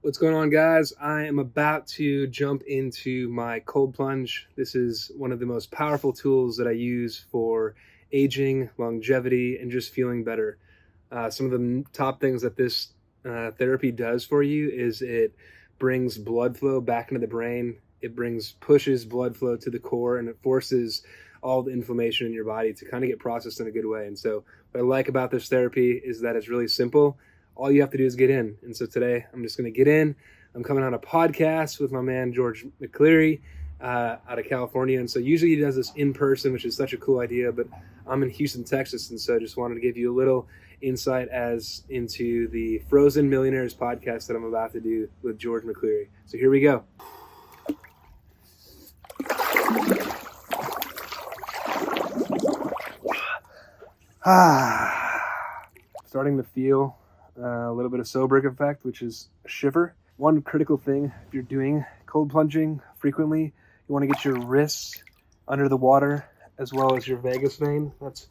What's going on, guys? I am about to jump into my cold plunge. This is one of the most powerful tools that I use for aging, longevity, and just feeling better. Some of the top things that this therapy does for you is it brings blood flow back into the brain. It pushes blood flow to the core, and it forces all the inflammation in your body to kind of get processed in a good way. And so what I like about this therapy is that it's really simple. All you have to do is get in. And so today I'm just going to get in. I'm coming on a podcast with my man, George McCleary, out of California. And so usually he does this in person, which is such a cool idea, but I'm in Houston, Texas. And so I just wanted to give you a little insight as into the Frozen Millionaires podcast that I'm about to do with George McCleary. So here we go. Starting to feel a little bit of Sobrick effect, which is a shiver. One critical thing, if you're doing cold plunging frequently, you want to get your wrists under the water as well as your vagus vein. That's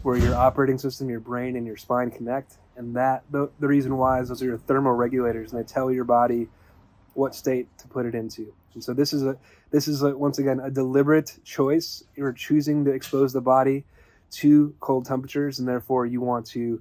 where your operating system, your brain, and your spine connect. And the reason why is those are your thermal regulators, and they tell your body what state to put it into. And so this is once again a deliberate choice. You're choosing to expose the body to cold temperatures, and therefore you want to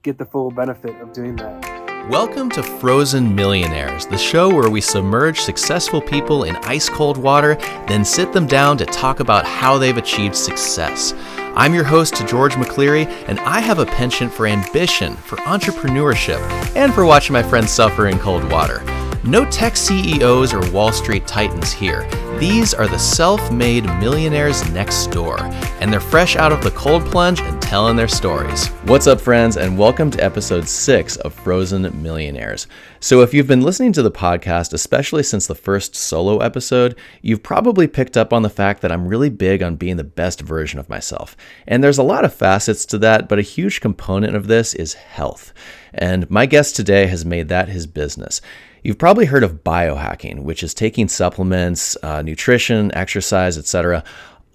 get the full benefit of doing that. Welcome to Frozen Millionaires, the show where we submerge successful people in ice-cold water, then sit them down to talk about how they've achieved success. I'm your host, George McCleary, and I have a penchant for ambition, for entrepreneurship, and for watching my friends suffer in cold water. No tech CEOs or Wall Street titans here. These are the self-made millionaires next door, and they're fresh out of the cold plunge and telling their stories. What's up, friends, and welcome to episode 6 of Frozen Millionaires. So if you've been listening to the podcast, especially since the first solo episode, you've probably picked up on the fact that I'm really big on being the best version of myself. And there's a lot of facets to that, but a huge component of this is health. And my guest today has made that his business. You've probably heard of biohacking, which is taking supplements, nutrition, exercise, etc.,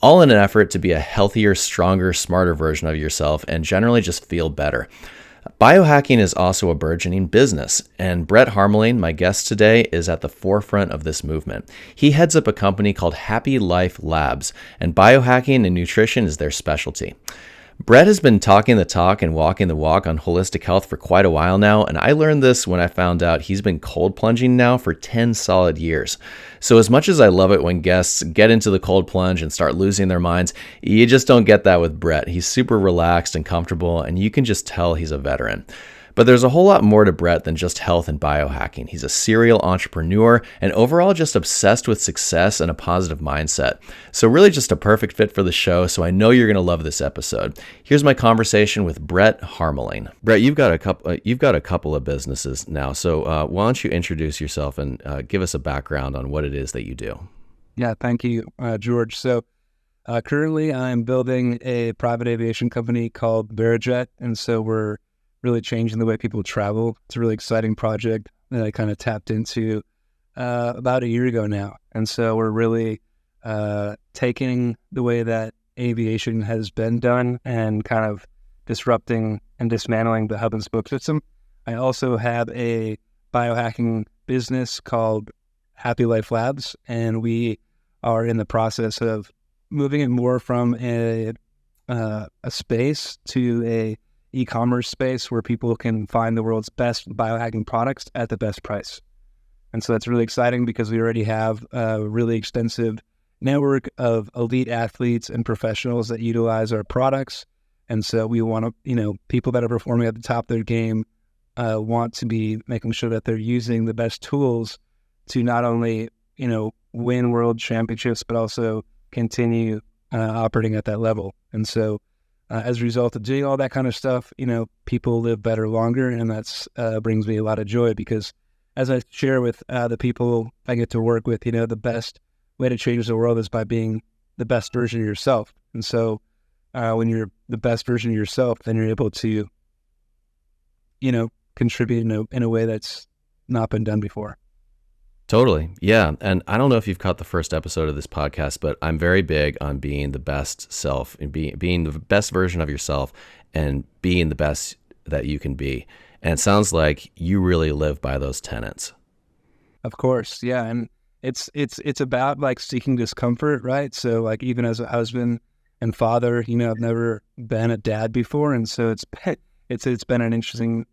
all in an effort to be a healthier, stronger, smarter version of yourself and generally just feel better. Biohacking is also a burgeoning business, and Brett Harmeling, my guest today, is at the forefront of this movement. He heads up a company called Happy Life Labs, and biohacking and nutrition is their specialty. Brett has been talking the talk and walking the walk on holistic health for quite a while now, and I learned this when I found out he's been cold plunging now for 10 solid years. So as much as I love it when guests get into the cold plunge and start losing their minds, you just don't get that with Brett. He's super relaxed and comfortable, and you can just tell he's a veteran. But there's a whole lot more to Brett than just health and biohacking. He's a serial entrepreneur and overall just obsessed with success and a positive mindset. So really just a perfect fit for the show, so I know you're going to love this episode. Here's my conversation with Brett Harmeling. Brett, you've got a couple of businesses now, so why don't you introduce yourself and give us a background on what it is that you do? Yeah, thank you, George. So currently I'm building a private aviation company called Verijet, and so we're really changing the way people travel. It's a really exciting project that I kind of tapped into about a year ago now. And so we're really taking the way that aviation has been done and kind of disrupting and dismantling the hub and spoke system. I also have a biohacking business called Happy Life Labs, and we are in the process of moving it more from a space to a e-commerce space where people can find the world's best biohacking products at the best price. And so that's really exciting because we already have a really extensive network of elite athletes and professionals that utilize our products. And so we want to, people that are performing at the top of their game want to be making sure that they're using the best tools to not only, win world championships, but also continue operating at that level. And so as a result of doing all that kind of stuff, people live better longer, and that's brings me a lot of joy because as I share with the people I get to work with, the best way to change the world is by being the best version of yourself. And so when you're the best version of yourself, then you're able to, contribute in a way that's not been done before. Totally. Yeah. And I don't know if you've caught the first episode of this podcast, but I'm very big on being the best self and being the best version of yourself and being the best that you can be. And it sounds like you really live by those tenets. Of course. Yeah. And it's about like seeking discomfort, right? So like even as a husband and father, I've never been a dad before. And so it's been an interesting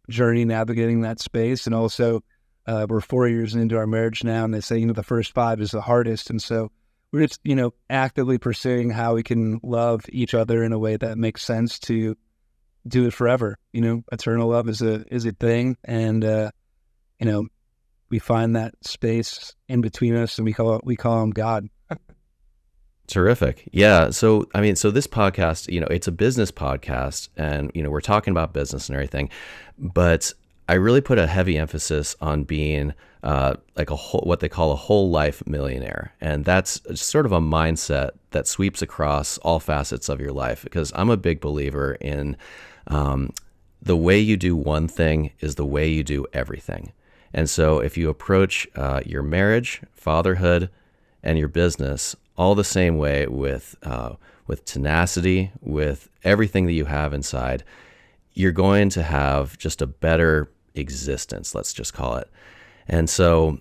journey navigating that space. And also we're 4 years into our marriage now, and they say, the first 5 is the hardest. And so we're just, actively pursuing how we can love each other in a way that makes sense to do it forever. Eternal love is a thing. And, we find that space in between us, and we call him God. Terrific. Yeah. So, so this podcast, it's a business podcast, and, we're talking about business and everything, but I really put a heavy emphasis on being like what they call a whole life millionaire. And that's sort of a mindset that sweeps across all facets of your life, because I'm a big believer in the way you do one thing is the way you do everything. And so if you approach your marriage, fatherhood, and your business all the same way with tenacity, with everything that you have inside, you're going to have just a better existence, let's just call it. And so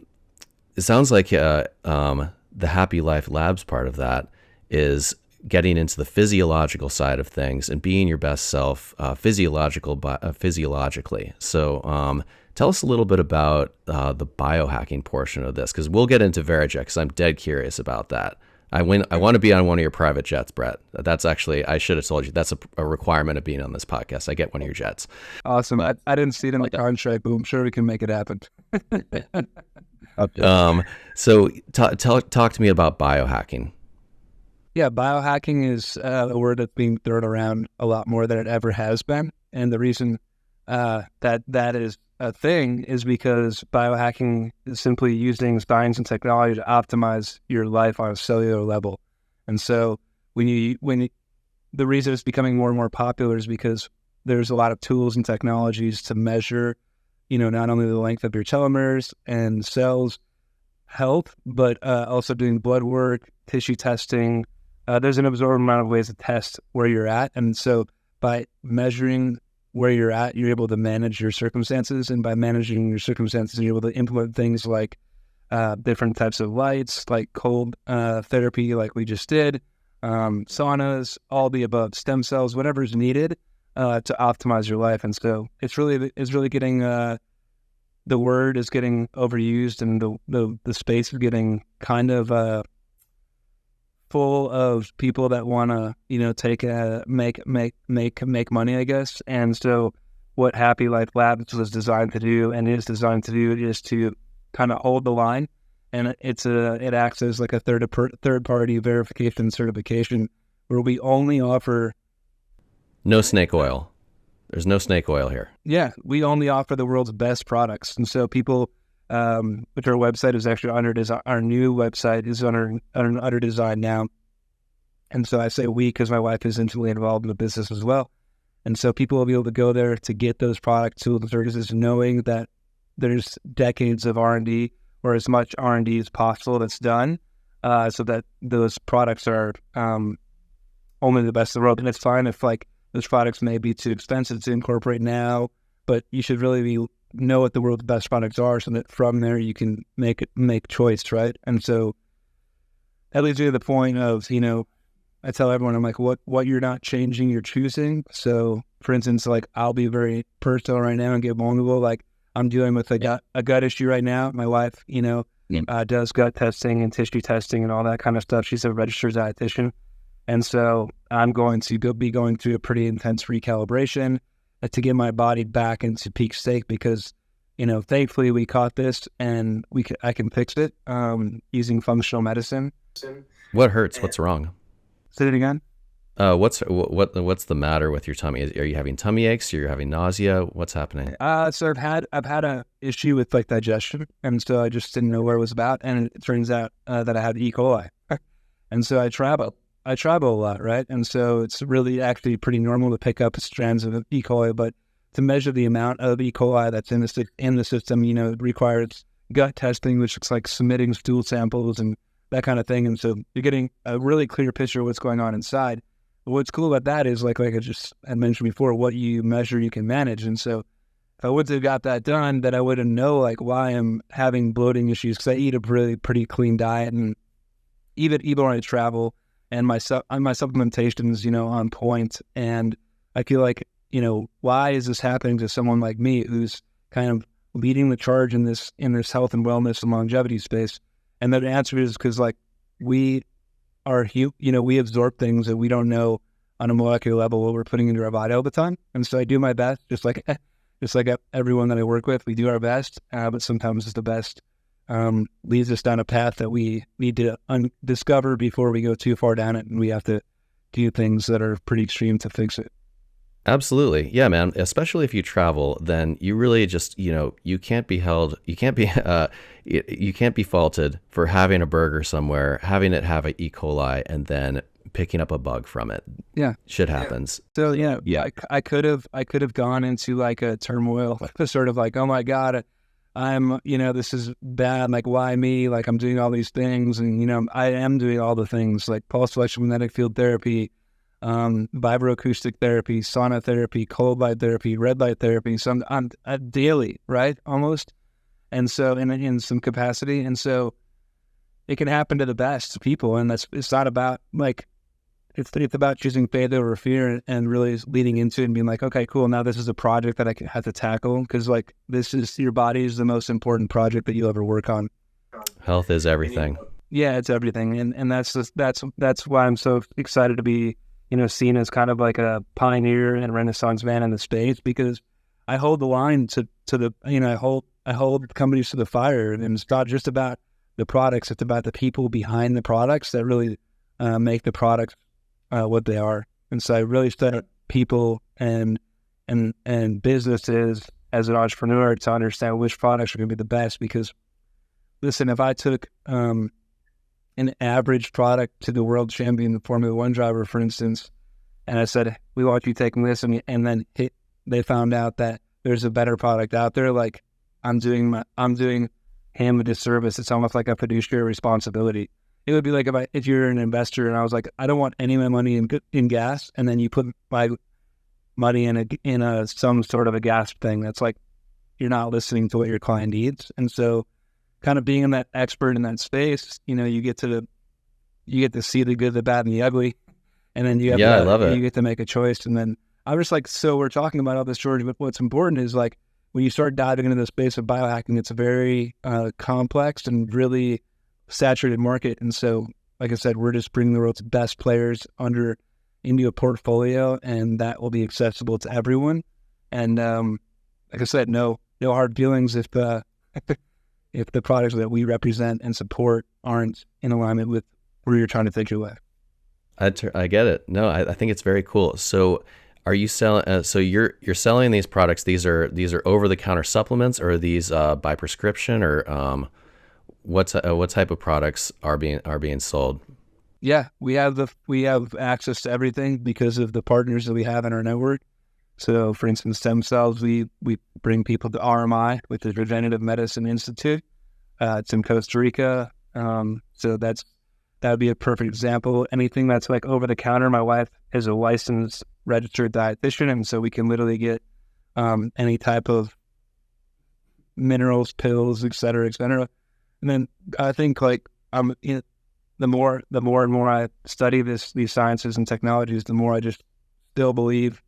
it sounds like the Happy Life Labs part of that is getting into the physiological side of things and being your best self physiologically. So tell us a little bit about the biohacking portion of this, because we'll get into Verijet, because I'm dead curious about that. I want to be on one of your private jets, Brett. That's actually, I should have told you, that's a requirement of being on this podcast. I get one of your jets. Awesome. I didn't see it in the contract, but I'm sure we can make it happen. So talk to me about biohacking. Yeah, biohacking is a word that's being thrown around a lot more than it ever has been. And the reason that is a thing is because biohacking is simply using science and technology to optimize your life on a cellular level. And so the reason it's becoming more and more popular is because there's a lot of tools and technologies to measure, not only the length of your telomeres and cells health, but also doing blood work, tissue testing. There's an absorbent amount of ways to test where you're at. And so by measuring where you're at, you're able to manage your circumstances. And by managing your circumstances, you're able to implement things like different types of lights, like cold therapy, like we just did, saunas, all the above, stem cells, whatever is needed to optimize your life. And so it's really getting, the word is getting overused, and the space is getting kind of full of people that want to, make money, I guess. And so what Happy Life Labs was designed to do, and is designed to do, is to kind of hold the line. And it acts as like a third party verification certification, where we only offer no snake oil. There's no snake oil here. Yeah, we only offer the world's best products. And so people, which our website is actually under design, our new website is under design now. And so I say we because my wife is intimately involved in the business as well. And so people will be able to go there to get those products, tools, and services, knowing that there's decades of R&D, or as much R&D as possible that's done, so that those products are only the best in the world. And it's fine if like those products may be too expensive to incorporate now, but you should really know what the world's best products are, so that from there you can make choice, right? And so that leads me to the point of, I tell everyone, I'm like, what you're not changing, you're choosing. So for instance, like I'll be very personal right now and get vulnerable. Like I'm dealing with a gut issue right now. My wife, does gut testing and tissue testing and all that kind of stuff. She's a registered dietitian. And so I'm going to be going through a pretty intense recalibration to get my body back into peak state, because, thankfully we caught this and I can fix it using functional medicine. What hurts? What's wrong? Say it again. What's the matter with your tummy? Are you having tummy aches? You're having nausea? What's happening? So I've had a issue with like digestion, and so I just didn't know where it was about, and it turns out that I had E. coli, and so I travel a lot, right? And so it's really actually pretty normal to pick up strands of E. coli, but to measure the amount of E. coli that's in the system, it requires gut testing, which looks like submitting stool samples and that kind of thing. And so you're getting a really clear picture of what's going on inside. But what's cool about that is like I just had mentioned before, what you measure, you can manage. And so if I wouldn't have got that done, then I wouldn't know like why I'm having bloating issues, because I eat a really pretty clean diet, and even when I travel, and my supplementation is, on point. And I feel like, why is this happening to someone like me who's kind of leading the charge in this health and wellness and longevity space? And the answer is because like we we absorb things that we don't know on a molecular level what we're putting into our body all the time. And so I do my best, just like everyone that I work with, we do our best, but sometimes it's the best leads us down a path that we need to discover before we go too far down it, and we have to do things that are pretty extreme to fix it. Absolutely. Yeah, man. Especially if you travel, then you really just, you can't be faulted for having a burger somewhere, having it have an E. coli, and then picking up a bug from it. Yeah. Shit happens. So, I could have gone into like a turmoil, sort of like, oh my God, I'm, this is bad. Like, why me? Like, I'm doing all these things, and, I am doing all the things like pulse electromagnetic field therapy, vibroacoustic therapy, sauna therapy, cold light therapy, red light therapy. So I'm daily, right? Almost. And so in some capacity. And so it can happen to the best people. And it's not about like, it's about choosing faith over fear, and really leading into it and being like, okay, cool. Now this is a project that I have to tackle, because like your body is the most important project that you'll ever work on. Health is everything. Yeah, it's everything. And that's why I'm so excited to be, seen as kind of like a pioneer and Renaissance man in the space, because I hold the line to the, I hold companies to the fire, and it's not just about the products. It's about the people behind the products that really make the products what they are. And so I really study people and businesses as an entrepreneur to understand which products are going to be the best. Because listen, if I took an average product to the world champion, the Formula One driver, for instance, and I said, we want you taking this, and then they found out that there's a better product out there, like I'm doing him a disservice. It's almost like a fiduciary responsibility. It would be like if you're an investor and I was like, I don't want any of my money in gas, and then you put my money in some sort of a gas thing. That's like, you're not listening to what your client needs. And so kind of being in that expert in that space, you get to see the good, the bad, and the ugly. And then I love it. You get to make a choice. And then I'm just like, so we're talking about all this, George, but what's important is like, when you start diving into the space of biohacking, it's a very complex and really saturated market. And so, like I said, we're just bringing the world's best players into a portfolio, and that will be accessible to everyone. And like I said, no hard feelings if the products that we represent and support aren't in alignment with where you're trying to take your life. I get it. No, I think it's very cool. So are you selling, so you're selling these products, these are over the counter supplements, or are these by prescription, or what type of products are being sold? Yeah, we have access to everything because of the partners that we have in our network. So for instance, stem cells, we bring people to RMI, which is Regenerative Medicine Institute. It's in Costa Rica. So that would be a perfect example. Anything that's like over the counter, my wife is a licensed registered dietitian, and so we can literally get any type of minerals, pills, et cetera, et cetera. And then I think like the more and more I study these sciences and technologies, the more I just still believe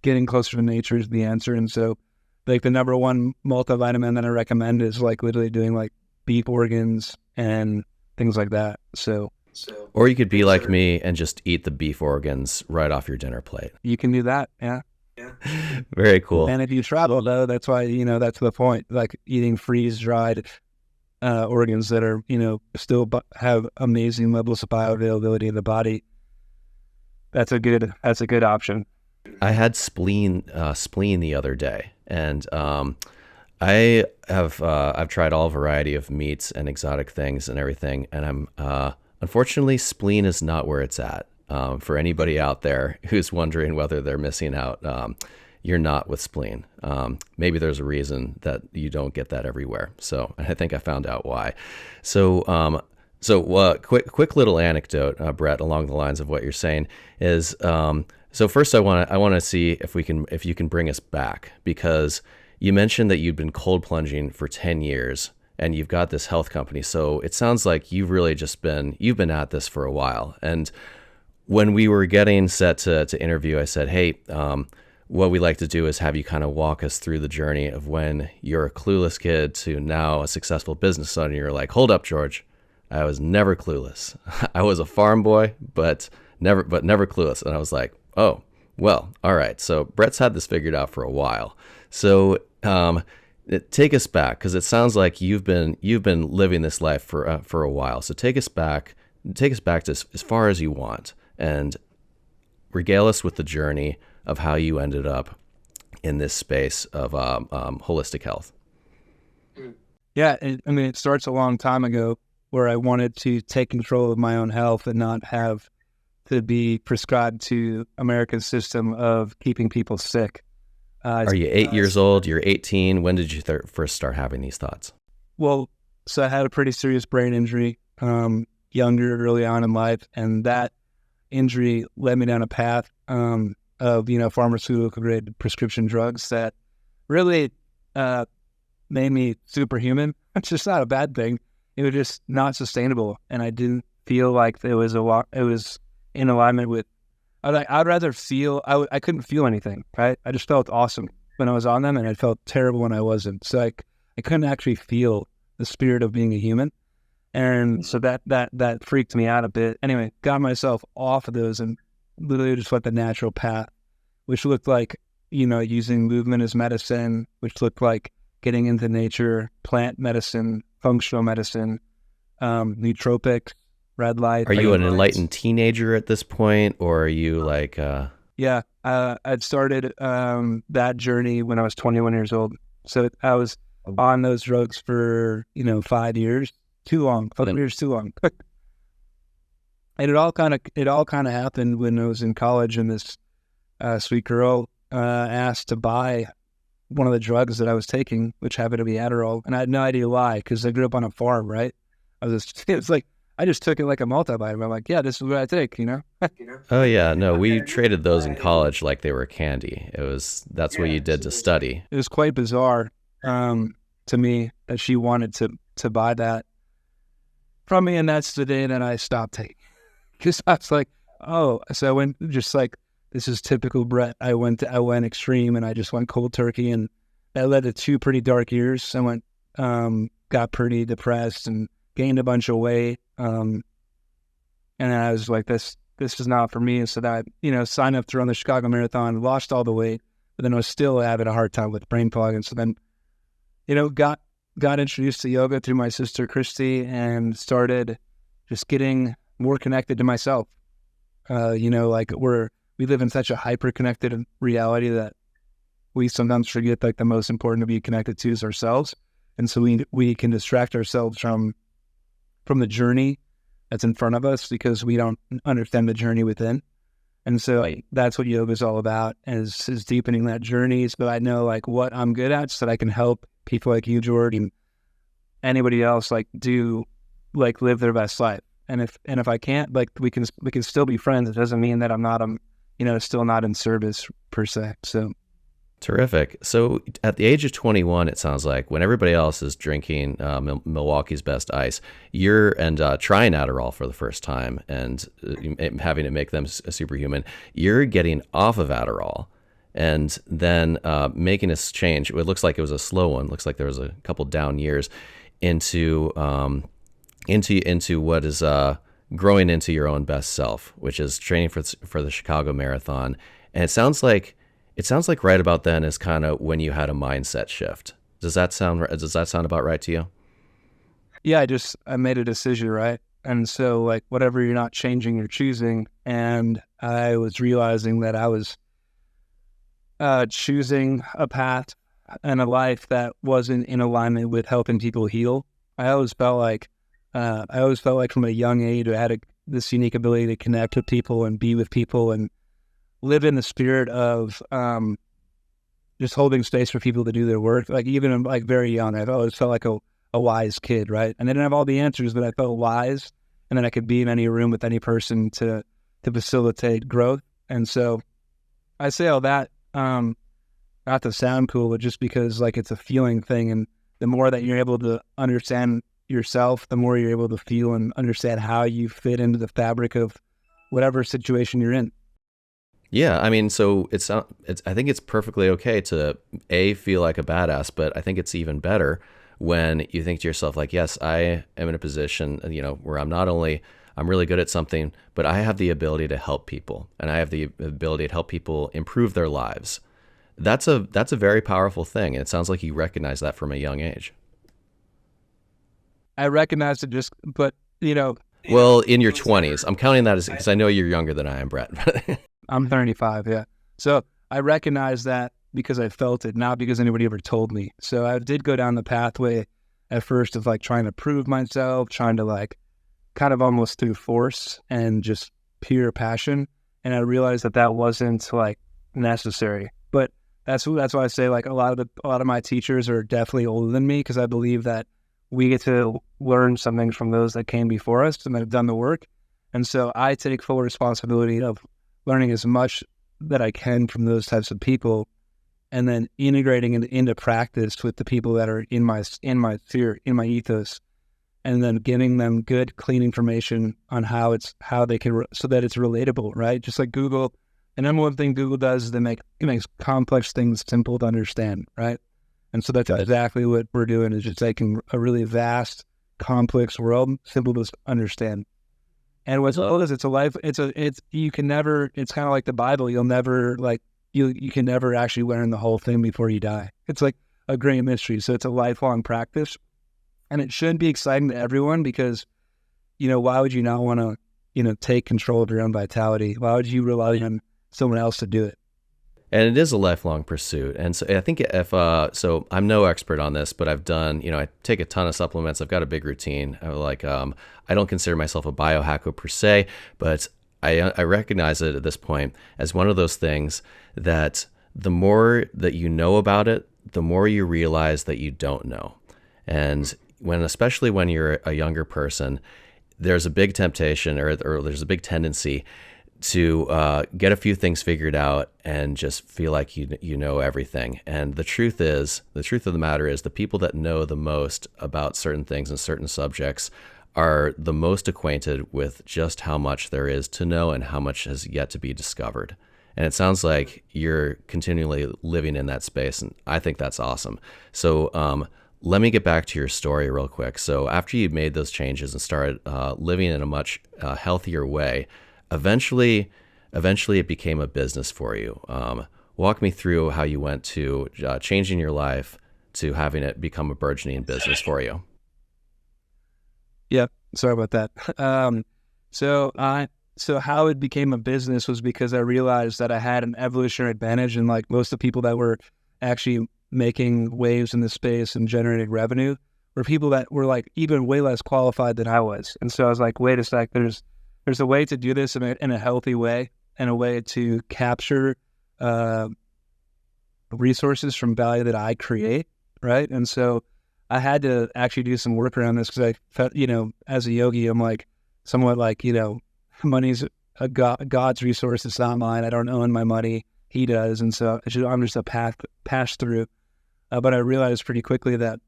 getting closer to nature is the answer. And so like the number one multivitamin that I recommend is like literally doing like beef organs and things like that. So or you could be like me and just eat the beef organs right off your dinner plate. You can do that. Yeah. Very cool. And if you travel though, that's why, that's the point, like eating freeze dried organs that are, still have amazing levels of bioavailability in the body. That's a good option. I had spleen the other day, and I've tried all variety of meats and exotic things and everything, and I'm unfortunately, spleen is not where it's at. For anybody out there who's wondering whether they're missing out, you're not with spleen. Maybe there's a reason that you don't get that everywhere. So I think I found out why. So quick little anecdote, Brett, along the lines of what you're saying is, So first, I want to see if you can bring us back, because you mentioned that you'd been cold plunging for 10 years and you've got this health company. So it sounds like you've been at this for a while. And when we were getting set to interview, I said, hey, what we like to do is have you kind of walk us through the journey of when you're a clueless kid to now a successful business owner. You're like, hold up, George. I was never clueless. I was a farm boy, but never clueless. And I was like, oh, well, all right. So Brett's had this figured out for a while. So take us back, because it sounds like you've been living this life for a while. So take us back to as far as you want, and regale us with the journey of how you ended up in this space of holistic health. Yeah, I mean, it starts a long time ago where I wanted to take control of my own health and not have to be prescribed to America's system of keeping people sick. Are you 8 years old? You're 18. When did you first start having these thoughts? Well, so I had a pretty serious brain injury younger, early on in life, and that injury led me down a path of, pharmaceutical grade prescription drugs that really made me superhuman. It's just not a bad thing. It was just not sustainable, and I didn't feel like it was in alignment with. I'd rather feel. I couldn't feel anything. Right? I just felt awesome when I was on them, and I felt terrible when I wasn't. So I couldn't actually feel the spirit of being a human, and so that freaked me out a bit. Anyway, got myself off of those and literally just went the natural path, which looked like using movement as medicine, which looked like getting into nature, plant medicine, functional medicine, nootropics, red light. Are you an enlightened teenager at this point, or are you like... Yeah, I'd started that journey when I was 21 years old. So I was on those drugs for, 5 years. Too long. 5 years too long. And it all kind of happened when I was in college, and this sweet girl asked to buy one of the drugs that I was taking, which happened to be Adderall, and I had no idea why, because I grew up on a farm, right? It's like I just took it like a multivitamin. I'm like, yeah, this is what I take, Oh yeah, no, we traded those in college like they were candy. That's what you did to study. It was quite bizarre to me that she wanted to buy that from me, and that's the day that I stopped taking. Because I was like, oh, so I went just like, this is typical Brett. I went extreme, and I just went cold turkey, and that led to 2 pretty dark years. I went, got pretty depressed and gained a bunch of weight. And then I was like, this is not for me. And so that, signed up to run the Chicago Marathon, lost all the weight, but then I was still having a hard time with brain fog. And so then, got introduced to yoga through my sister, Christy, and started just getting more connected to myself. We live in such a hyper-connected reality that we sometimes forget like the most important to be connected to is ourselves. And so we can distract ourselves from the journey that's in front of us because we don't understand the journey within. And so that's what yoga is all about, is deepening that journey so that I know like what I'm good at, so that I can help people like you, George, and anybody else live their best life. And if I can't, we can still be friends. It doesn't mean that I'm not still not in service per se. So terrific. So at the age of 21, it sounds like when everybody else is drinking Milwaukee's Best Ice, you're trying Adderall for the first time and having to make them a superhuman. You're getting off of Adderall and then making this change. It looks like it was a slow one. It looks like there was a couple down years into what is growing into your own best self, which is training for the Chicago Marathon. And it sounds like right about then is kind of when you had a mindset shift. Does that sound about right to you? Yeah, I made a decision, right? And so like whatever you're not changing, you're choosing. And I was realizing that I was choosing a path and a life that wasn't in alignment with helping people heal. I always felt like from a young age I had this unique ability to connect with people and be with people and live in the spirit of just holding space for people to do their work. Like even like very young, I've always felt like a wise kid, right? And I didn't have all the answers, but I felt wise, and then I could be in any room with any person to facilitate growth. And so I say all that, not to sound cool, but just because like it's a feeling thing. And the more that you're able to understand yourself, the more you're able to feel and understand how you fit into the fabric of whatever situation you're in. Yeah, I mean, so I think it's perfectly okay to feel like a badass, but I think it's even better when you think to yourself like, yes, I am in a position, where I'm really good at something, but I have the ability to help people, and I have the ability to help people improve their lives. That's a very powerful thing, and it sounds like you recognize that from a young age. I recognize it but Well, in your 20s, I'm counting that as because I know you're younger than I am, Brett. I'm 35, yeah. So I recognize that because I felt it, not because anybody ever told me. So I did go down the pathway at first of like trying to prove myself, trying to like kind of almost through force and just pure passion. And I realized that wasn't like necessary. But that's why I say like a lot of my teachers are definitely older than me, because I believe that we get to learn something from those that came before us and that have done the work. And so I take full responsibility of learning as much that I can from those types of people, and then integrating it into practice with the people that are in my sphere, in my ethos, and then giving them good, clean information on how they can, so that it's relatable, right? Just like Google. And number one thing Google does is it makes complex things simple to understand, right? And so that's exactly what we're doing, is just taking a really vast, complex world, simple to understand. And what's cool is it's you can never, it's kind of like the Bible. You'll never you can never actually learn the whole thing before you die. It's like a great mystery. So it's a lifelong practice, and it should be exciting to everyone, because, why would you not want to, take control of your own vitality? Why would you rely on someone else to do it? And it is a lifelong pursuit. And so I think so I'm no expert on this, but I've done, I take a ton of supplements. I've got a big routine. I don't consider myself a biohacker per se, but I recognize it at this point as one of those things that the more that you know about it, the more you realize that you don't know. And especially when you're a younger person, there's a big temptation or there's a big tendency to get a few things figured out and just feel like you know everything. And the truth of the matter is, the people that know the most about certain things and certain subjects are the most acquainted with just how much there is to know and how much has yet to be discovered. And it sounds like you're continually living in that space, and I think that's awesome. So let me get back to your story real quick. So after you made those changes and started living in a much healthier way, eventually it became a business for you. Walk me through how you went to changing your life to having it become a burgeoning business for you. Yeah, sorry about that. So how it became a business was because I realized that I had an evolutionary advantage, and like most of the people that were actually making waves in the space and generating revenue were people that were like even way less qualified than I was. And so I was like, wait a sec, there's a way to do this in a healthy way, and a way to capture resources from value that I create, right? And so I had to actually do some work around this, because I felt, as a yogi, I'm like somewhat like, money's God's resource. It's not mine. I don't own my money. He does. And so I'm just a pass through. But I realized pretty quickly that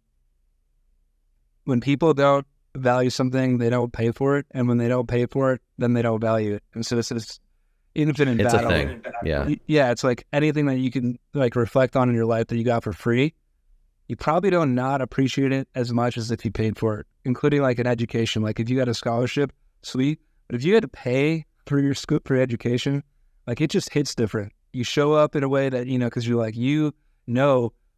when people don't value something, they don't pay for it. And when they don't pay for it, then they don't value it. And so it's this infinite It's battle. a thing. Yeah. Yeah. It's like anything that you can like reflect on in your life that you got for free, you probably don't not appreciate it as much as if you paid for it, including like an education. Like if you got a scholarship, sweet. But if you had to pay for your education, like it just hits different. You show up in a way that, because you're like,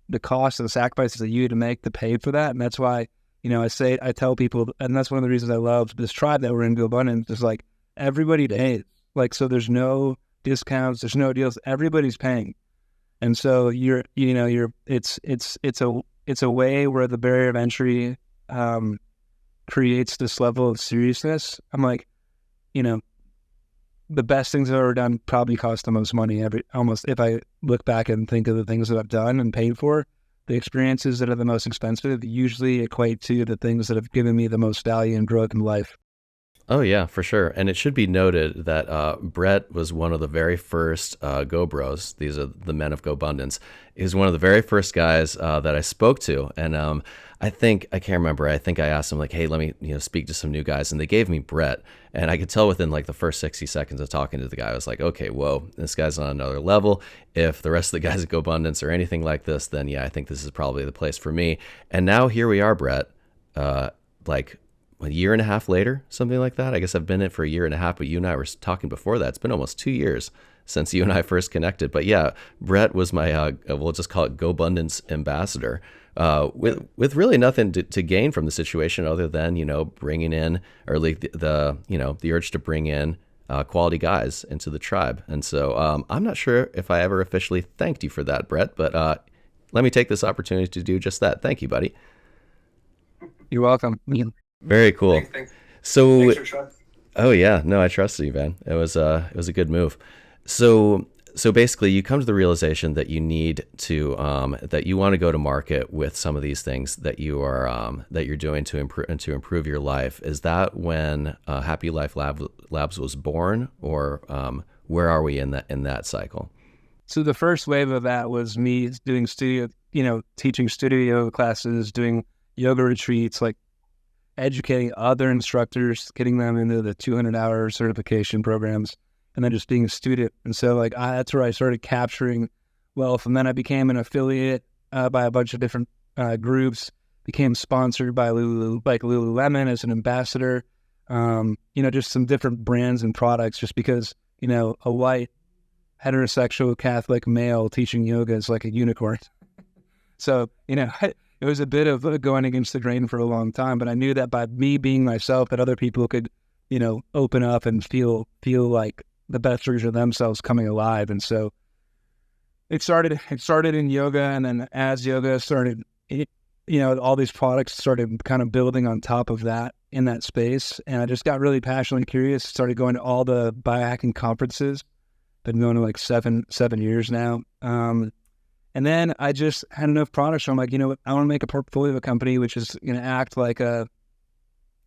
the cost and the sacrifices that you had to make to pay for that. And that's why, I tell people, and that's one of the reasons I love this tribe that we're in, Go Abundance, is like everybody pays. Like, so there's no discounts, there's no deals, everybody's paying. And so it's a way where the barrier of entry creates this level of seriousness. I'm like, the best things I've ever done probably cost the most money. Almost, if I look back and think of the things that I've done and paid for, the experiences that are the most expensive usually equate to the things that have given me the most value and growth in life. Oh yeah, for sure. And it should be noted that Brett was one of the very first Go Bros. These are the men of GoBundance. He was one of the very first guys that I spoke to, and I think I can't remember. I think I asked him like, "Hey, let me speak to some new guys," and they gave me Brett. And I could tell within like the first 60 seconds of talking to the guy, I was like, "Okay, whoa, this guy's on another level. If the rest of the guys at GoBundance are anything like this, then yeah, I think this is probably the place for me." And now here we are, Brett. Like a year and a half later, something like that. I guess I've been in it for a year and a half, but you and I were talking before that. It's been almost 2 years since you and I first connected. But yeah, Brett was my, we'll just call it GoBundance ambassador, with really nothing to gain from the situation other than, bringing in, or like the urge to bring in quality guys into the tribe. And so I'm not sure if I ever officially thanked you for that, Brett, but let me take this opportunity to do just that. Thank you, buddy. You're welcome. Very cool. Thanks. So, Thanks for trusting. oh yeah, no, I trusted you, man. It was a good move. So basically, you come to the realization that you need to that you want to go to market with some of these things that you're doing to improve your life. Is that when Happy Life Labs was born, or where are we in that cycle? So the first wave of that was me doing teaching studio classes, doing yoga retreats, like educating other instructors, getting them into the 200-hour certification programs, and then just being a student. And so that's where I started capturing wealth. And then I became an affiliate by a bunch of different groups, became sponsored by Lululemon as an ambassador, just some different brands and products, just because, a white heterosexual Catholic male teaching yoga is like a unicorn. So, it was a bit of going against the grain for a long time, but I knew that by me being myself, that other people could, open up and feel like the best version of themselves coming alive. And so it started in yoga, and then as yoga started, all these products started kind of building on top of that in that space. And I just got really passionately curious, started going to all the biohacking conferences. Been going to like seven years now. And then I just had enough products. So I'm like, I want to make a portfolio of a company which is going to act like a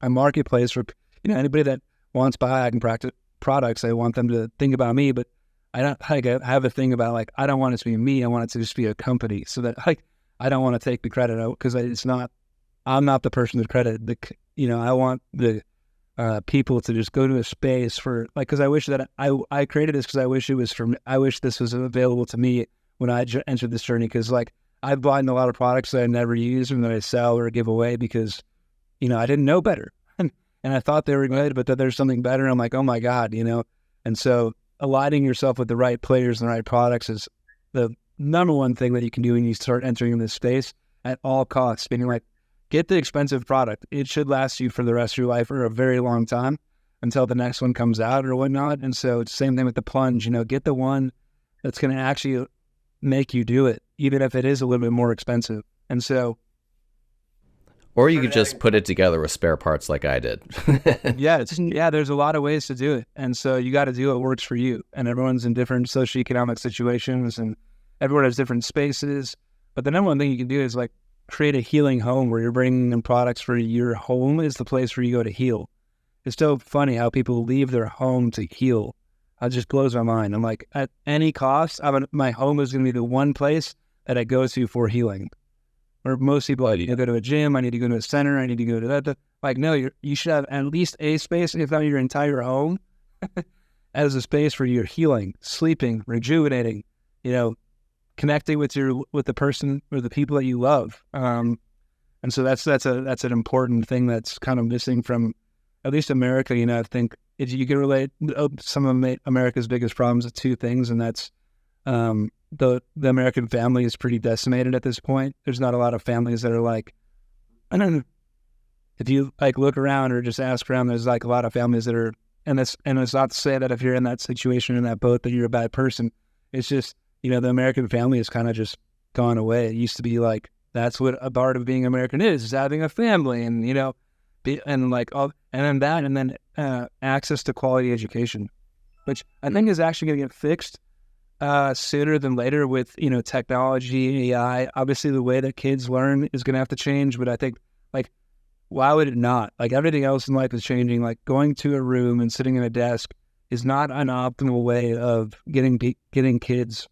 marketplace for, anybody that wants biohacking products. I want them to think about me, but I have a thing about I don't want it to be me. I want it to just be a company, so that I don't want to take the credit out, because I'm not the person to credit. I want the people to just go to a space for because I wish that I created this because I wish this was available to me when I entered this journey, because I've bought in a lot of products that I never use and that I sell or give away because, I didn't know better. and I thought they were good, but that there's something better. I'm like, oh my God, And so aligning yourself with the right players and the right products is the number one thing that you can do when you start entering this space at all costs. Meaning get the expensive product. It should last you for the rest of your life or a very long time until the next one comes out or whatnot. And so it's the same thing with the plunge, get the one that's going to actually make you do it, even if it is a little bit more expensive. And so, or you could just put it together with spare parts like I did. There's a lot of ways to do it. And so you got to do what works for you. And everyone's in different socioeconomic situations, and everyone has different spaces. But the number one thing you can do is create a healing home where you're bringing in products for your home is the place where you go to heal. It's so funny how people leave their home to heal. It just blows my mind. I'm like, at any cost, my home is going to be the one place that I go to for healing. Or most people, I need to go to a gym, I need to go to a center, I need to go to that. No, you should have at least a space, if not your entire home, as a space for your healing, sleeping, rejuvenating, connecting with the person or the people that you love. And so that's an important thing that's kind of missing from at least America. I think if you can relate some of America's biggest problems to two things, and that's the American family is pretty decimated at this point. There's not a lot of families that are I don't know, if you look around or just ask around, there's a lot of families that are, and it's not to say that if you're in that situation, in that boat, that you're a bad person. It's just, the American family has kind of just gone away. It used to be that's what a part of being American is having a family, and and then access to quality education, which I think is actually going to get fixed sooner than later with technology, AI. Obviously, the way that kids learn is going to have to change, but I think why would it not? Like everything else in life is changing. Like going to a room and sitting at a desk is not an optimal way of getting kids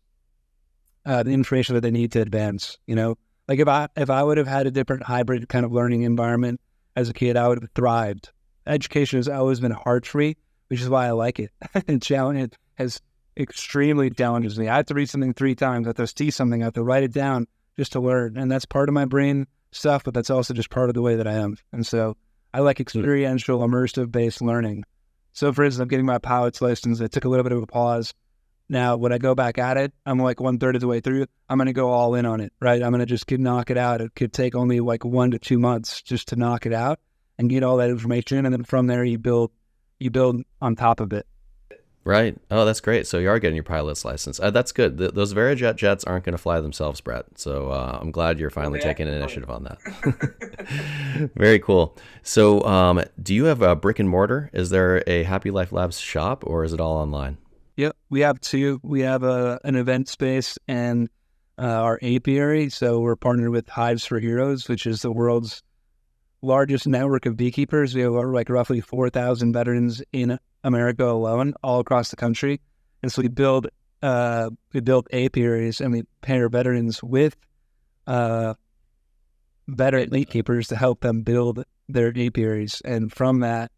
the information that they need to advance. You know, like if I would have had a different hybrid kind of learning environment as a kid, I would have thrived. Education has always been hard for me, which is why I like it. It has extremely challenges me. I have to read something 3 times. I have to see something. I have to write it down just to learn, and that's part of my brain stuff. But that's also just part of the way that I am. And so I like experiential, immersive based learning. So, for instance, I'm getting my pilot's license. I took a little bit of a pause. Now, when I go back at it, I'm like 1/3 of the way through. I'm going to go all in on it, right? I'm going to just knock it out. It could take only like 1 to 2 months just to knock it out and get all that information. And then from there, you build on top of it. Right. Oh, that's great. So you are getting your pilot's license. That's good. Those Verijet jets aren't going to fly themselves, Brett. So I'm glad you're finally taking an initiative on that. Very cool. So do you have a brick and mortar? Is there a Happy Life Labs shop, or is it all online? Yep, we have 2. We have an event space and our apiary. So we're partnered with Hives for Heroes, which is the world's largest network of beekeepers. We have like roughly 4,000 veterans in America alone, all across the country. And so we build apiaries, and we pair veterans with veteran beekeepers to help them build their apiaries. And from that,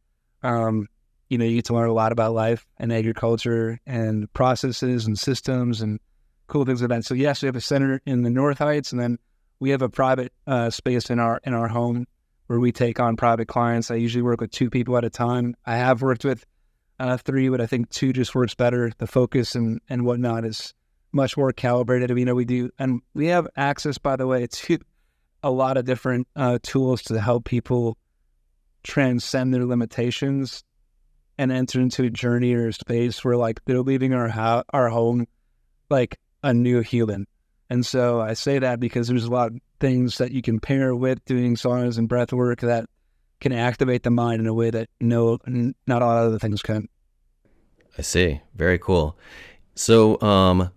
you get to learn a lot about life and agriculture and processes and systems and cool things like that. So yes, we have a center in the North Heights, and then we have a private space in our home where we take on private clients. I usually work with 2 people at a time. I have worked with 3, but I think 2 just works better. The focus and whatnot is much more calibrated. We do, and we have access, by the way, to a lot of different tools to help people transcend their limitations and enter into a journey or a space where like they're leaving our home like a new human. And so I say that because there's a lot of things that you can pair with doing saunas and breath work that can activate the mind in a way that not a lot of other things can. I see. Very cool. So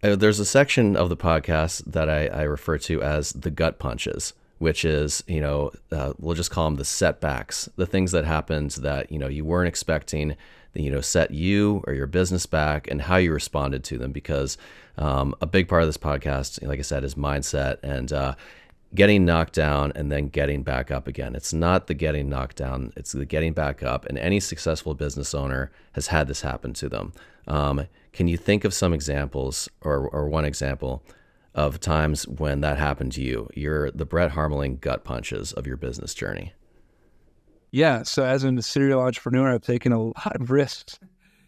there's a section of the podcast that I refer to as the gut punches, which is, we'll just call them the setbacks, the things that happened that, you weren't expecting, that, set you or your business back, and how you responded to them. Because a big part of this podcast, like I said, is mindset and getting knocked down and then getting back up again. It's not the getting knocked down, it's the getting back up. And any successful business owner has had this happen to them. Can you think of some examples or one example of times when that happened to you? You're the Brett Harmeling gut punches of your business journey. Yeah. So as a serial entrepreneur, I've taken a lot of risks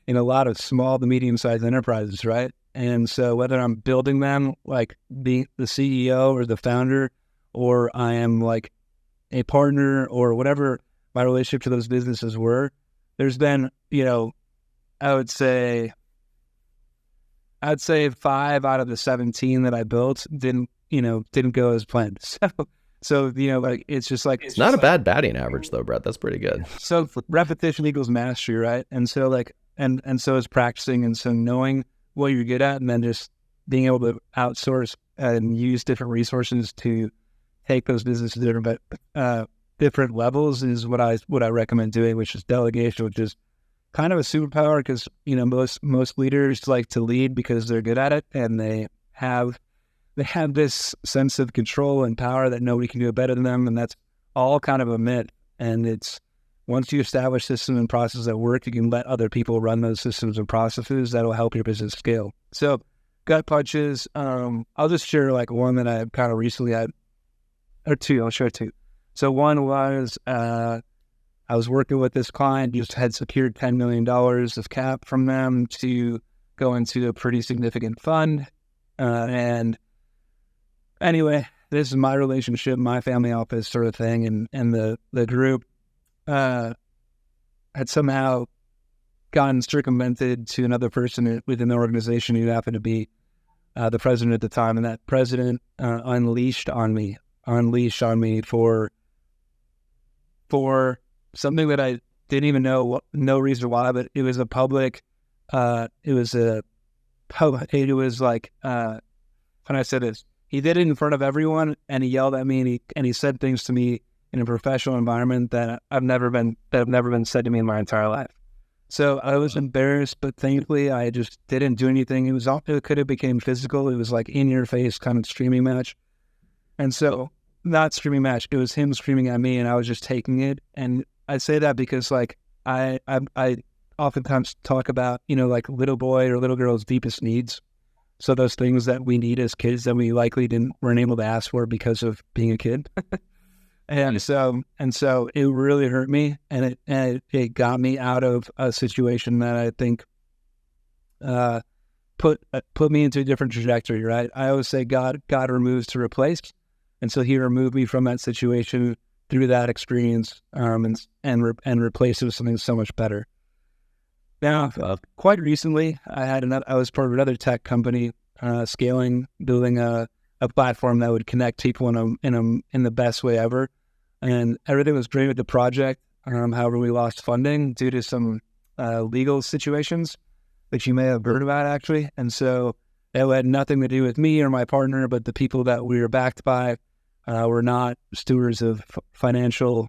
in a lot of small to medium-sized enterprises, right? And so whether I'm building them, like being the CEO or the founder, or I am like a partner or whatever my relationship to those businesses were, there's been, I would say 5 out of the 17 that I built didn't go as planned. So like it's just like it's not a bad batting average though, Brett. That's pretty good. So repetition equals mastery, right? And so like and so is practicing, and so knowing what you're good at, and then just being able to outsource and use different resources to take those businesses to different levels is what I recommend doing, which is delegation, which is kind of a superpower because most leaders like to lead because they're good at it, and they have this sense of control and power that nobody can do it better than them, and that's all kind of a myth. And it's once you establish systems and processes that work, you can let other people run those systems and processes that'll help your business scale. So gut punches, I'll just share like one that I kind of recently had, or 2. I'll share 2. So one was I was working with this client, just had secured $10 million of cap from them to go into a pretty significant fund. And anyway, this is my relationship, my family office sort of thing. And the group had somehow gotten circumvented to another person within the organization who happened to be the president at the time. And that president unleashed on me for something that I didn't even know, no reason why, but it was a public, how can I say this? He did it in front of everyone, and he yelled at me, and he said things to me in a professional environment that have never been said to me in my entire life. So I was embarrassed, but thankfully I just didn't do anything. It could have became physical. It was like in your face kind of streaming match. And so not streaming match, it was him screaming at me and I was just taking it. And I say that because like I oftentimes talk about, like little boy or little girl's deepest needs. So those things that we need as kids that we likely weren't able to ask for because of being a kid. And so it really hurt me, and it got me out of a situation that I think put me into a different trajectory. Right? I always say God removes to replace, and so He removed me from that situation through that experience, and replaced it with something so much better. Now, quite recently, I was part of another tech company, scaling, building a platform that would connect people in the best way ever, and everything was great with the project. However, we lost funding due to some legal situations that you may have heard about, actually. And so it had nothing to do with me or my partner, but the people that we were backed by were not stewards of financial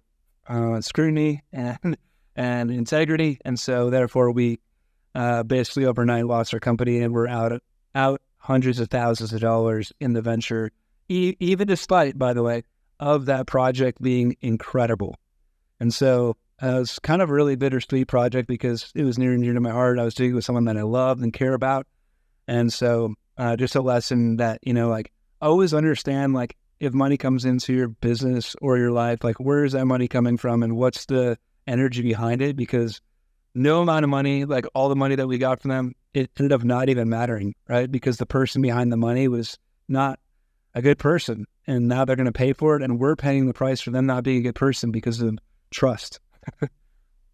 scrutiny and integrity, and so therefore we basically overnight lost our company, and we're out hundreds of thousands of dollars in the venture, even despite, by the way, of that project being incredible. And so it was kind of a really bittersweet project because it was near and dear to my heart. I was doing it with someone that I loved and care about. And so just a lesson that, like, always understand, like, if money comes into your business or your life, like, where is that money coming from and what's the energy behind it? Because no amount of money, like all the money that we got from them, it ended up not even mattering, right? Because the person behind the money was not a good person, and now they're going to pay for it, and we're paying the price for them not being a good person because of trust.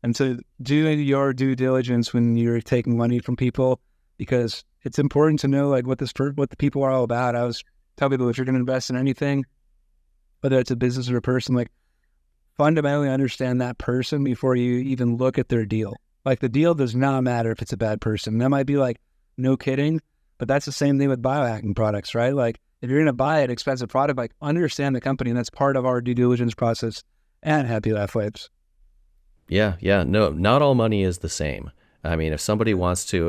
And so do your due diligence when you're taking money from people, because it's important to know like what the people are all about. I always tell people, if you're going to invest in anything, whether it's a business or a person, like fundamentally understand that person before you even look at their deal. Like the deal does not matter if it's a bad person. That might be like, no kidding, but that's the same thing with biohacking products, right? Like if you're going to buy an expensive product, like understand the company, and that's part of our due diligence process at Happy Life Labs. Yeah. No, not all money is the same. I mean, if somebody wants to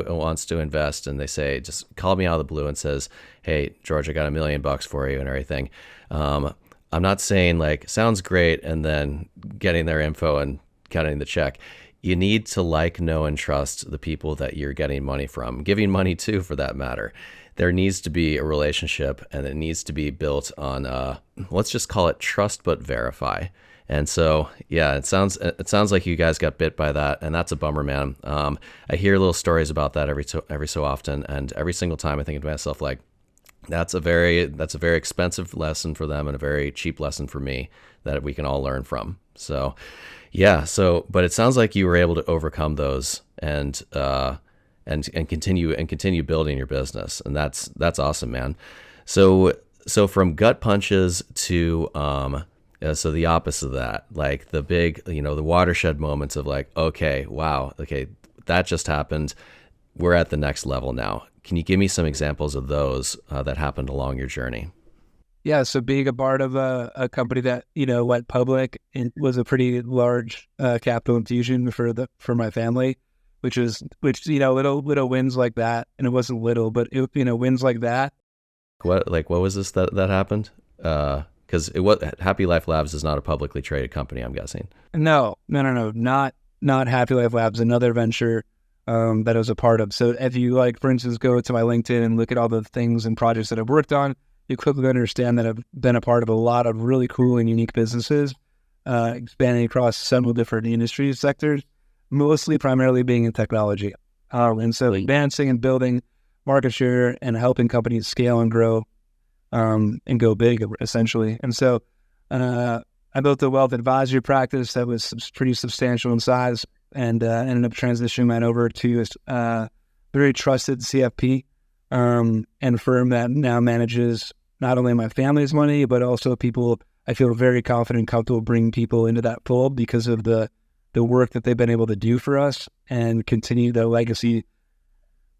invest and they say, just call me out of the blue and says, hey, George, I got $1 million for you and everything. I'm not saying like, sounds great, and then getting their info and cutting the check. You need to like, know, and trust the people that you're getting money from, giving money to, for that matter. There needs to be a relationship, and it needs to be built on, let's just call it trust but verify. And so, yeah, it sounds like you guys got bit by that, and that's a bummer, man. I hear little stories about that every so often, and every single time I think to myself, like, that's a very expensive lesson for them and a very cheap lesson for me that we can all learn from. So, yeah. But it sounds like you were able to overcome those and continue building your business, and that's awesome, man. So from gut punches to so the opposite of that, like the big, the watershed moments of like, okay, wow, okay, that just happened. We're at the next level now. Can you give me some examples of those that happened along your journey? Yeah, so being a part of a company that went public and was a pretty large capital infusion for my family, which little wins like that, and it wasn't little, but wins like that. What was this that happened? Because Happy Life Labs is not a publicly traded company, I'm guessing. No, not Happy Life Labs, another venture that I was a part of. So if you, like, for instance, go to my LinkedIn and look at all the things and projects that I've worked on, you quickly understand that I've been a part of a lot of really cool and unique businesses, expanding across several different industry sectors, primarily being in technology. And so advancing and building market share and helping companies scale and grow and go big, essentially. And so I built a wealth advisory practice that was pretty substantial in size, and ended up transitioning that over to a very trusted CFP and firm that now manages not only my family's money, but also people I feel very confident and comfortable bringing people into that fold because of the work that they've been able to do for us and continue the legacy,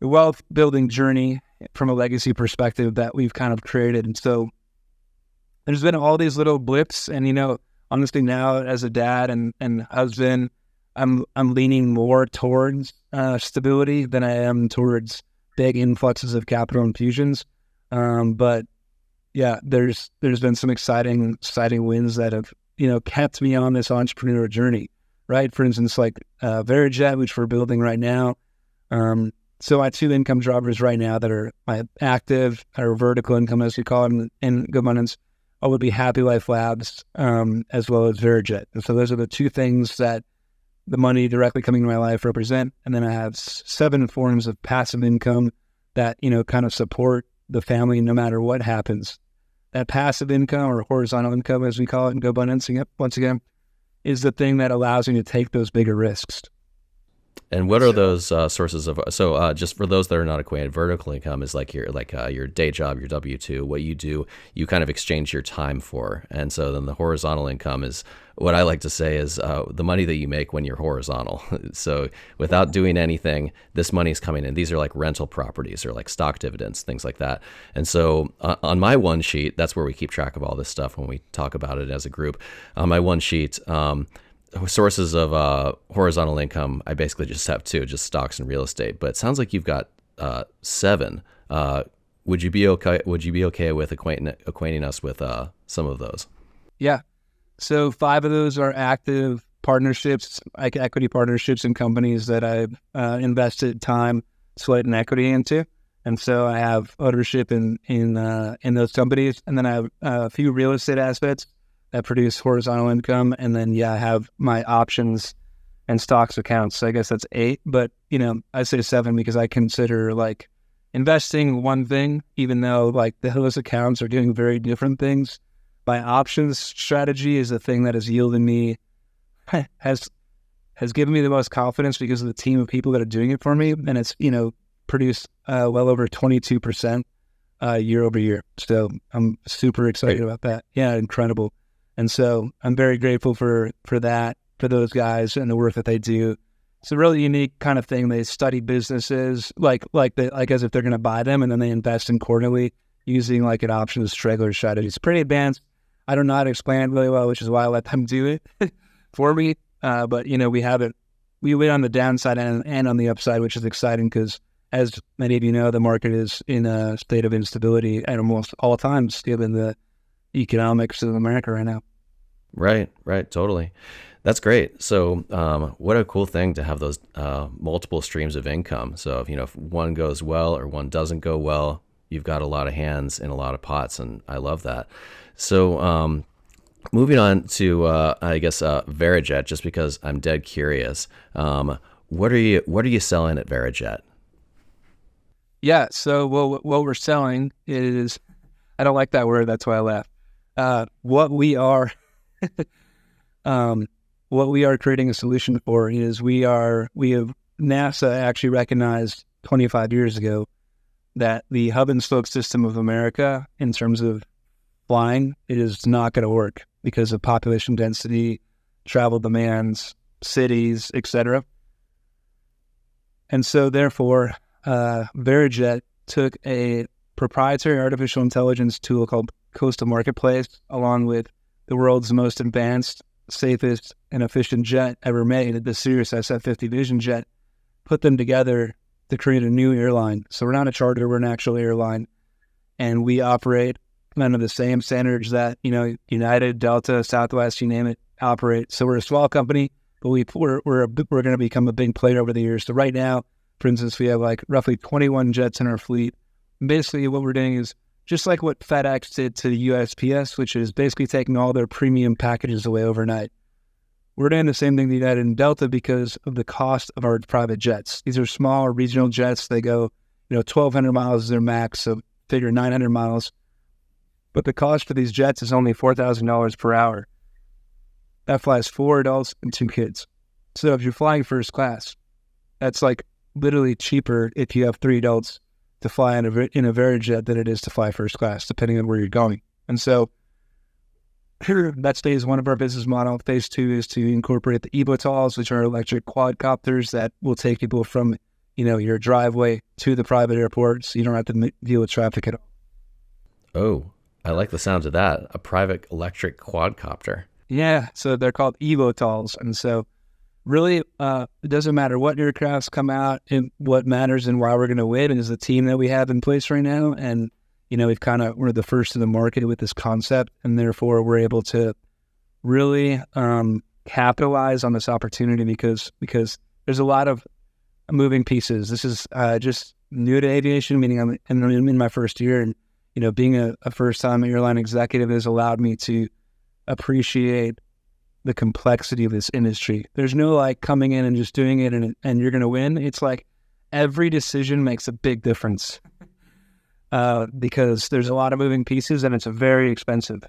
the wealth building journey from a legacy perspective that we've kind of created. And so there's been all these little blips, and honestly now as a dad and husband, I'm leaning more towards stability than I am towards big influxes of capital infusions. But yeah, there's been some exciting wins that have, kept me on this entrepreneur journey, right? For instance, like Verijet, which we're building right now. So my two income drivers right now that are my active or vertical income, as we call it in Good Abundance, would be Happy Life Labs, as well as Verijet. And so those are the two things that the money directly coming to my life represent. And then I have 7 forms of passive income that, kind of support the family no matter what happens. That passive income, or horizontal income, as we call it in Go Abundance, once again, is the thing that allows me to take those bigger risks. And what are those sources of? So just for those that are not acquainted, vertical income is like your day job, your W-2, what you do, you kind of exchange your time for. And so then the horizontal income is what I like to say is the money that you make when you're horizontal. So without doing anything, this money is coming in. These are like rental properties or like stock dividends, things like that. And so on my one sheet, that's where we keep track of all this stuff when we talk about it as a group. On my one sheet, sources of horizontal income, I basically just have 2, just stocks and real estate. But it sounds like you've got 7. Would you be okay with acquainting us with some of those? Yeah. So 5 of those are active partnerships, like equity partnerships in companies that I've invested time, sweat, and equity into. And so I have ownership in those companies, and then I have a few real estate assets that produce horizontal income. And then, I have my options and stocks accounts. So I guess that's 8, but, I say 7 because I consider like investing one thing, even though like those accounts are doing very different things. My options strategy is the thing that has yielded me, has given me the most confidence because of the team of people that are doing it for me. And it's, produced well over 22% year over year. So I'm super excited about that. Yeah, incredible. And so I'm very grateful for that, for those guys and the work that they do. It's a really unique kind of thing. They study businesses like as if they're going to buy them, and then they invest in quarterly using like an options strategy strategy. It's pretty advanced. I don't know how to explain it really well, which is why I let them do it for me. But we win on the downside and on the upside, which is exciting because, as many of you know, the market is in a state of instability at almost all times, given the economics of America right now. Right, totally. That's great. So what a cool thing to have those multiple streams of income. So if one goes well or one doesn't go well, you've got a lot of hands in a lot of pots, and I love that. So moving on to I guess Verijet, just because I'm dead curious. What are you selling at Verijet? Yeah, so what we're selling is, I don't like that word, that's why I laugh. What we are creating a solution for is we have NASA actually recognized 25 years ago that the hub and spoke system of America, in terms of flying, it is not going to work because of population density, travel demands, cities, etc. And so therefore, Verijet took a proprietary artificial intelligence tool called Coastal Marketplace, along with the world's most advanced, safest, and efficient jet ever made, the Sirius SF-50 Vision jet, put them together to create a new airline. So we're not a charter, we're an actual airline. And we operate under the same standards that, United, Delta, Southwest, you name it, operate. So we're a small company, but we're going to become a big player over the years. So right now, for instance, we have like roughly 21 jets in our fleet. And basically what we're doing is just like what FedEx did to the USPS, which is basically taking all their premium packages away overnight. We're doing the same thing to United and Delta because of the cost of our private jets. These are small regional jets. They go, 1,200 miles is their max, so figure 900 miles. But the cost for these jets is only $4,000 per hour. That flies 4 adults and 2 kids. So if you're flying first class, that's like literally cheaper if you have 3 adults to fly in a Verijet than it is to fly first class, depending on where you're going. And so that's phase 1 of our business model. Phase 2 is to incorporate the eVTOLs, which are electric quadcopters that will take people from, your driveway to the private airport, so you don't have to deal with traffic at all. Oh, I like the sound of that. A private electric quadcopter. Yeah, so they're called eVTOLs. And so really, it doesn't matter what aircrafts come out, and what matters and why we're going to win is the team that we have in place right now. And, we're the first to the market with this concept, and therefore we're able to really capitalize on this opportunity because there's a lot of moving pieces. This is just new to aviation, meaning I'm in my first year, and being a first-time airline executive has allowed me to appreciate the complexity of this industry. There's no like coming in and just doing it and you're going to win. It's like every decision makes a big difference because there's a lot of moving pieces and it's very expensive.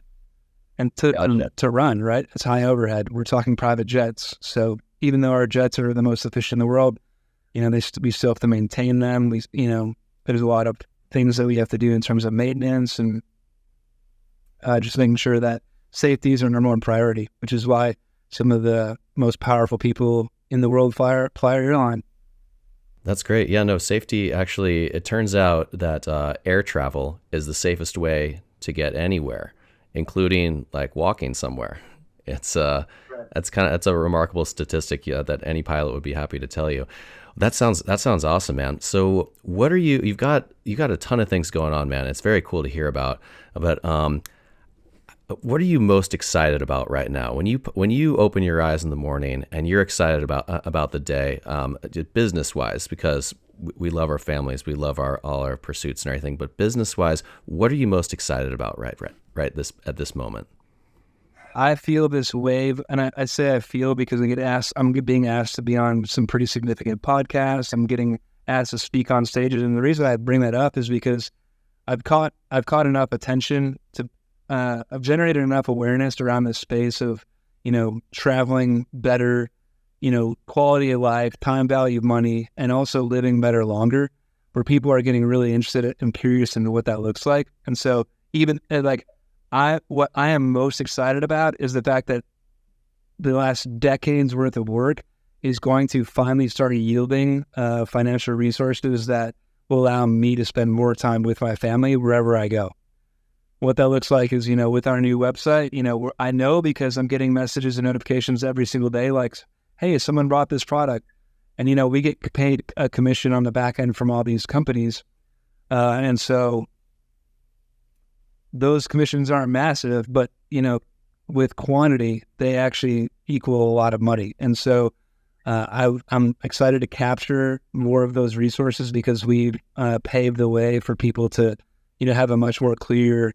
And to run, right? It's high overhead. We're talking private jets. So even though our jets are the most efficient in the world, we still have to maintain them. There's a lot of things that we have to do in terms of maintenance and just making sure that safety is our number one priority, which is why some of the most powerful people in the world fly airline. That's great. Yeah, no, safety actually, it turns out that air travel is the safest way to get anywhere, including like walking somewhere. It's that's a remarkable statistic that any pilot would be happy to tell you. That sounds awesome, man. So what are you've got a ton of things going on, man. It's very cool to hear about. What are you most excited about right now? When you open your eyes in the morning and you're excited about the day, business wise, because we love our families, we love all our pursuits and everything. But business wise, what are you most excited about right at this moment? I feel this wave, and I say I feel because I'm being asked to be on some pretty significant podcasts. I'm getting asked to speak on stages, and the reason I bring that up is because I've caught enough attention to. I've generated enough awareness around this space of, traveling better, quality of life, time value of money, and also living better longer, where people are getting really interested and curious into what that looks like. And so even what I am most excited about is the fact that the last decade's worth of work is going to finally start yielding financial resources that will allow me to spend more time with my family wherever I go. What that looks like is, with our new website, I know because I'm getting messages and notifications every single day, like, hey, someone bought this product. And, we get paid a commission on the back end from all these companies. And so those commissions aren't massive, but, with quantity, they actually equal a lot of money. And so I'm excited to capture more of those resources because we've paved the way for people to, have a much more clear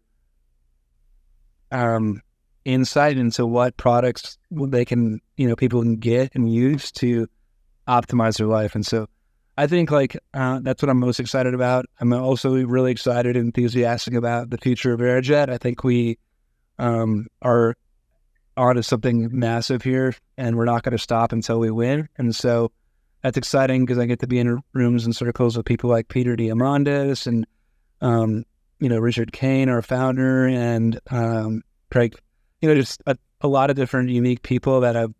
insight into what products they can, people can get and use to optimize their life. And so I think that's what I'm most excited about. I'm also really excited and enthusiastic about the future of Aerojet. I think we are onto something massive here, and we're not going to stop until we win. And so that's exciting because I get to be in rooms and circles with people like Peter Diamandis and Richard Kane, our founder, and Craig, just a lot of different unique people that have,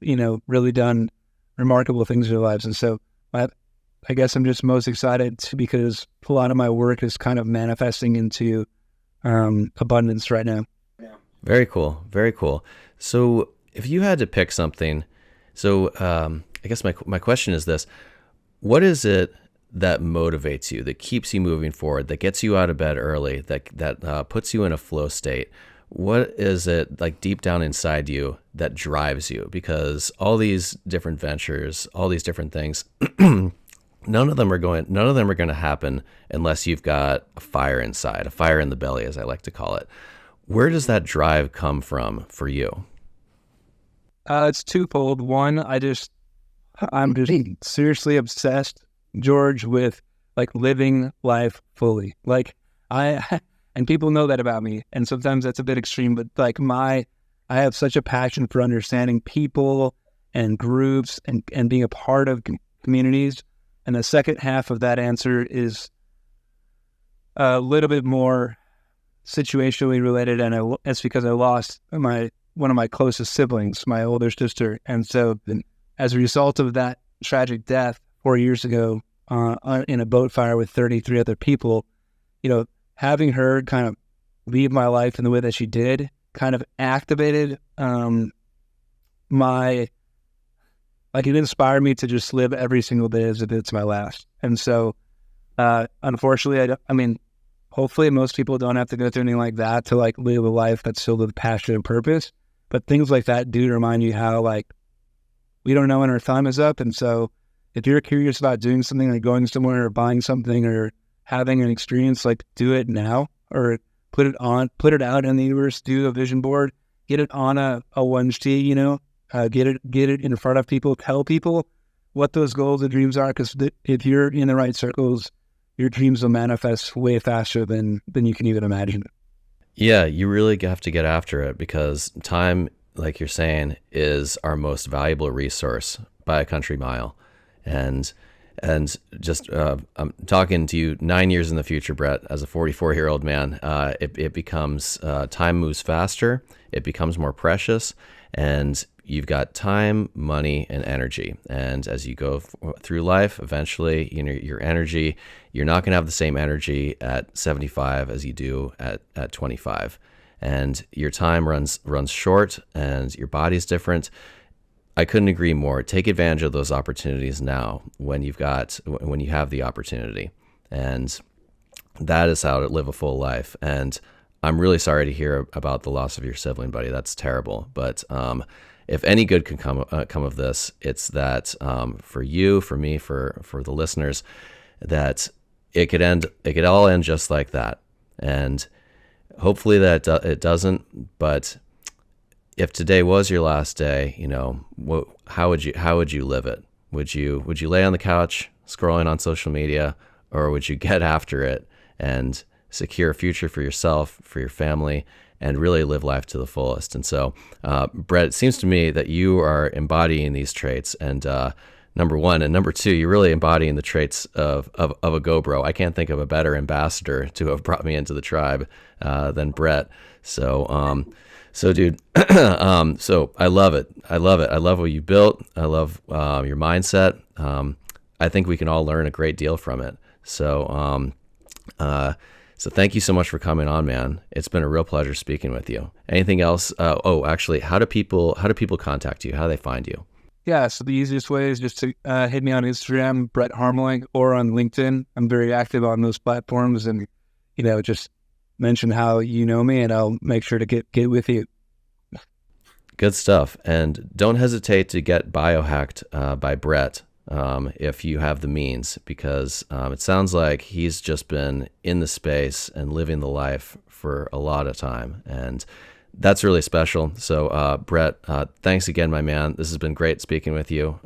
really done remarkable things in their lives. And so I guess I'm just most excited because a lot of my work is kind of manifesting into abundance right now. Very cool. Very cool. So if you had to pick something, I guess my question is this: what is it that motivates you, that keeps you moving forward, that gets you out of bed early, that puts you in a flow state? What is it like deep down inside you that drives you? Because all these different ventures, all these different things, none of them are going to happen unless you've got a fire inside, a fire in the belly, as I like to call it. Where does that drive come from for you? It's twofold. One, I'm just seriously obsessed, George, with living life fully. And people know that about me. And sometimes that's a bit extreme, but I have such a passion for understanding people and groups and being a part of communities. And the second half of that answer is a little bit more situationally related, and it's because I lost one of my closest siblings, my older sister. And so as a result of that tragic death 4 years ago in a boat fire with 33 other people, having her kind of leave my life in the way that she did kind of activated it inspired me to just live every single day as if it's my last. And so, unfortunately, hopefully most people don't have to go through anything like that to like live a life that's filled with passion and purpose. But things like that do remind you how like we don't know when our time is up. And so if you're curious about doing something like going somewhere or buying something or having an experience, like do it now or put it out in the universe, do a vision board, get it on a 1G, get it in front of people, tell people what those goals and dreams are. Because if you're in the right circles, your dreams will manifest way faster than you can even imagine. Yeah, you really have to get after it because time, like you're saying, is our most valuable resource by a country mile. And just I'm talking to you 9 years in the future, Brett, as a 44-year-old man, it becomes time moves faster, it becomes more precious, and you've got time, money, and energy. And as you go through life, eventually, your energy, you're not going to have the same energy at 75 as you do at 25. And your time runs short and your body's different. I couldn't agree more. Take advantage of those opportunities now when you have the opportunity. And that is how to live a full life. And I'm really sorry to hear about the loss of your sibling, buddy. That's terrible. But if any good can come of this, it's that for you, for me, for the listeners, that it could all end just like that. And hopefully that it doesn't. But if today was your last day, how would you live it? Would you lay on the couch scrolling on social media, or would you get after it and secure a future for yourself, for your family, and really live life to the fullest? And so, Brett, it seems to me that you are embodying these traits, and number one, and number two, you're really embodying the traits of a GoBro. I can't think of a better ambassador to have brought me into the tribe than Brett. So, dude, so I love it. I love what you built. I love your mindset. I think we can all learn a great deal from it. So thank you so much for coming on, man. It's been a real pleasure speaking with you. Anything else? Actually, how do people contact you? How do they find you? Yeah, so the easiest way is just to hit me on Instagram, Brett Harmeling, or on LinkedIn. I'm very active on those platforms, and just mention how you know me, and I'll make sure to get with you. Good stuff. And don't hesitate to get biohacked by Brett if you have the means, because it sounds like he's just been in the space and living the life for a lot of time, and that's really special. So Brett, thanks again, my man. This has been great speaking with you.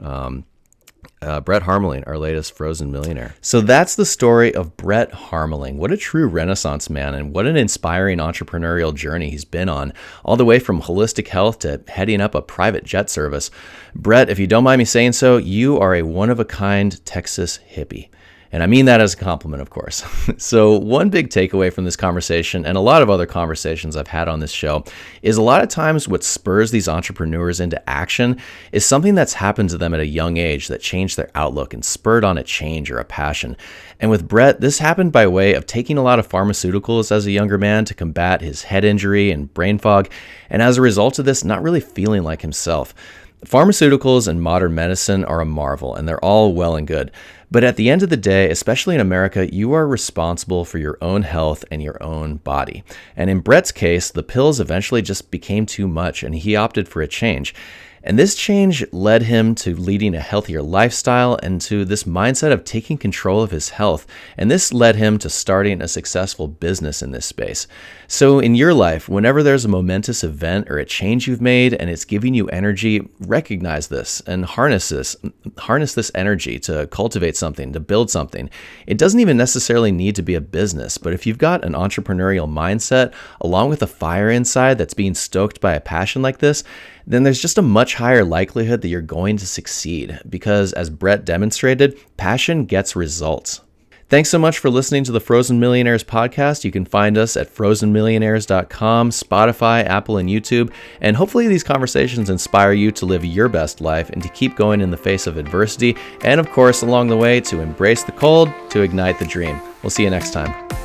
Brett Harmeling, our latest frozen millionaire. So that's the story of Brett Harmeling. What a true Renaissance man, and what an inspiring entrepreneurial journey he's been on, all the way from holistic health to heading up a private jet service. Brett, if you don't mind me saying so, you are a one-of-a-kind Texas hippie. And I mean that as a compliment, of course. So one big takeaway from this conversation, and a lot of other conversations I've had on this show, is a lot of times what spurs these entrepreneurs into action is something that's happened to them at a young age that changed their outlook and spurred on a change or a passion. And with Brett, this happened by way of taking a lot of pharmaceuticals as a younger man to combat his head injury and brain fog, and as a result of this, not really feeling like himself. Pharmaceuticals and modern medicine are a marvel, and they're all well and good. But at the end of the day, especially in America, you are responsible for your own health and your own body. And in Brett's case, the pills eventually just became too much, and he opted for a change. And this change led him to leading a healthier lifestyle and to this mindset of taking control of his health. And this led him to starting a successful business in this space. So in your life, whenever there's a momentous event or a change you've made and it's giving you energy, recognize this and harness this energy to cultivate something, to build something. It doesn't even necessarily need to be a business, but if you've got an entrepreneurial mindset along with a fire inside that's being stoked by a passion like this, then there's just a much higher likelihood that you're going to succeed, because as Brett demonstrated, passion gets results. Thanks so much for listening to the Frozen Millionaires podcast. You can find us at frozenmillionaires.com, Spotify, Apple, and YouTube. And hopefully these conversations inspire you to live your best life and to keep going in the face of adversity. And of course, along the way, to embrace the cold, to ignite the dream. We'll see you next time.